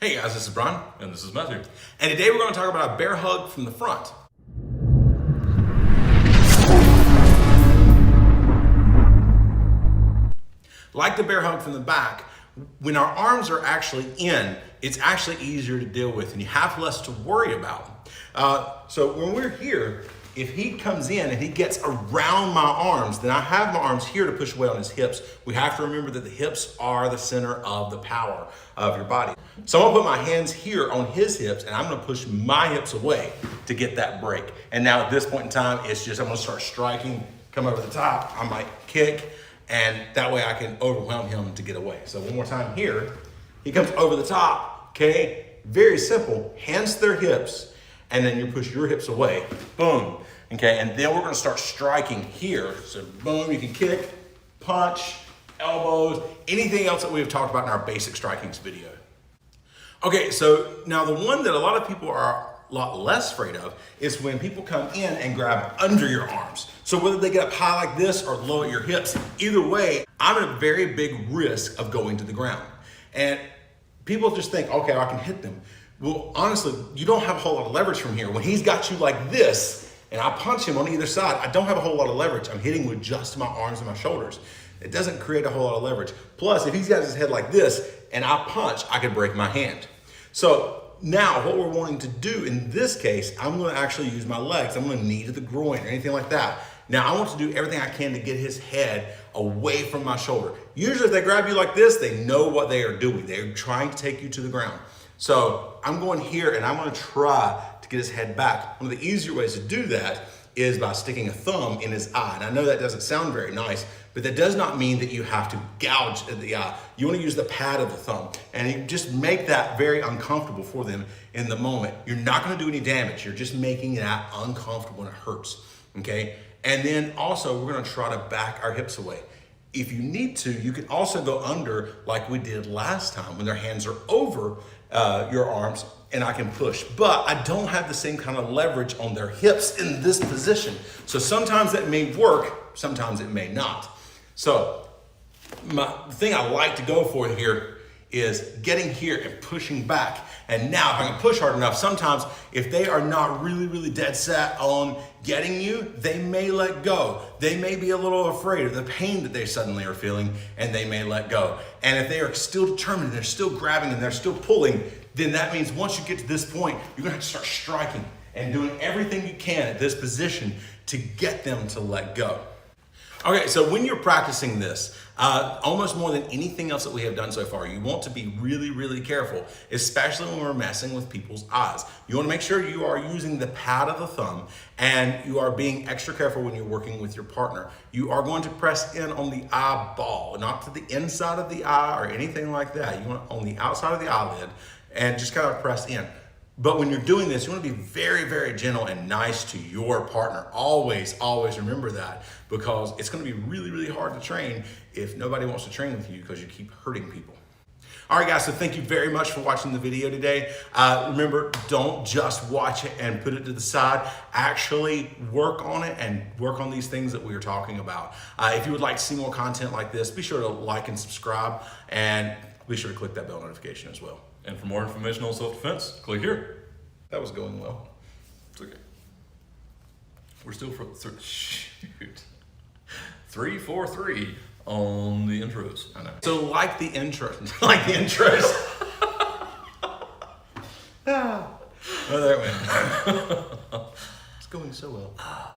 Hey guys, this is Brian. And this is Matthew. And today we're going to talk about a bear hug from the front. Like the bear hug from the back, when our arms are actually in, it's actually easier to deal with and you have less to worry about. So when we're here, if he comes in and he gets around my arms, then I have my arms here to push away on his hips. We have to remember that the hips are the center of the power of your body. So I'm gonna put my hands here on his hips and I'm gonna push my hips away to get that break. And now at this point in time, it's just, I'm gonna start striking, come over the top, I might kick, and that way I can overwhelm him to get away. So one more time here, he comes over the top, okay? Very simple, hands to their hips, and then you push your hips away, boom, okay? And then we're gonna start striking here. So boom, you can kick, punch, elbows, anything else that we've talked about in our basic strikings video. Okay, so now the one that a lot of people are a lot less afraid of is when people come in and grab under your arms. So whether they get up high like this or low at your hips, either way, I'm at a very big risk of going to the ground. And people just think, okay, I can hit them. Well, honestly, you don't have a whole lot of leverage from here. When he's got you like this, and I punch him on either side, I don't have a whole lot of leverage. I'm hitting with just my arms and my shoulders. It doesn't create a whole lot of leverage. Plus, if he's got his head like this, and I punch, I could break my hand. So now what we're wanting to do in this case, I'm gonna actually use my legs. I'm gonna knee to the groin or anything like that. Now I want to do everything I can to get his head away from my shoulder. Usually if they grab you like this, they know what they are doing. They're trying to take you to the ground. So I'm going here and I'm gonna try to get his head back. One of the easier ways to do that is by sticking a thumb in his eye. And I know that doesn't sound very nice, but that does not mean that you have to gouge at the eye. You wanna use the pad of the thumb and you just make that very uncomfortable for them in the moment. You're not gonna do any damage. You're just making that uncomfortable and it hurts, okay? And then also we're gonna try to back our hips away. If you need to, you can also go under like we did last time when their hands are over your arms and I can push, but I don't have the same kind of leverage on their hips in this position. So sometimes that may work, sometimes it may not. So the thing I like to go for here is getting here and pushing back. And now if I can push hard enough, sometimes if they are not really dead set on getting you, they may let go. They may be a little afraid of the pain that they suddenly are feeling and they may let go. And if they are still determined and they're still grabbing and they're still pulling, then that means once you get to this point, you're gonna have to start striking and doing everything you can at this position to get them to let go. Okay, so when you're practicing this, almost more than anything else that we have done so far, you want to be really careful, especially when we're messing with people's eyes. You want to make sure you are using the pad of the thumb and you are being extra careful when you're working with your partner. You are going to press in on the eyeball, not to the inside of the eye or anything like that. You want on the outside of the eyelid and just kind of press in. But when you're doing this, you want to be very gentle and nice to your partner. Always remember that, because it's going to be really hard to train if nobody wants to train with you because you keep hurting people. All right, guys, so thank you very much for watching the video today. Remember, don't just watch it and put it to the side. Actually work on it and work on these things that we are talking about. If you would like to see more content like this, be sure to like and subscribe, and be sure to click that bell notification as well. And for more information on self-defense, click here. That was going well. It's okay. We're still shoot. 3-4-3 on the intros. I know. So like the intros. Oh, there it went. It's going so well.